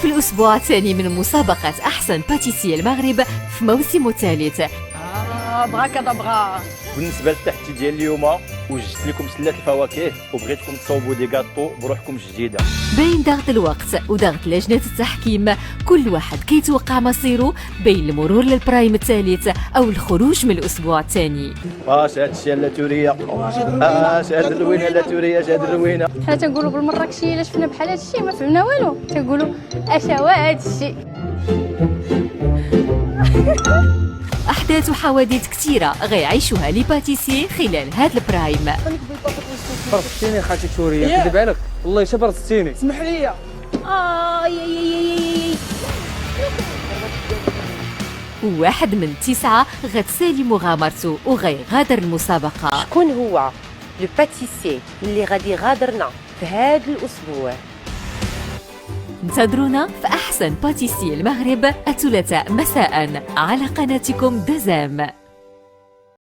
في الأسبوع الثاني من مسابقة أحسن باتيسي المغرب في موسمه الثالث. بغا كدبغا. بالنسبه للتحدي ديال اليوم وجدت لكم سله الفواكه وبغيتكم تصاوبوا دي كاطو بروحكم جديده. بين ضغط الوقت وضغط لجنة التحكيم كل واحد كيتوقع مصيره بين المرور للبرايم الثالث أو الخروج من الأسبوع الثاني. هاد الشيء لا توريه شاد الروينه لا توريه شاد الروينه. حنا تنقولوا بالمراكشيه الا شفنا بحال هذا الشيء ما فهمنا والو، تنقولوا اش هو هذا الشيء. أحداث وحوادث كثيرة غيعيشوها لي باتيسي خلال هذا البرايم. برصتيني خالتي توريه كذب عليك والله شي برصتيني. اسمح لي. واحد من 9 غتسالي مغامرته وغيغادر المسابقة. شكون هو لو باتيسي اللي غادي يغادرنا في هذا الاسبوع؟ انتظرونا في أحسن باتيسي المغرب الثلاثاء مساء على قناتكم دزام.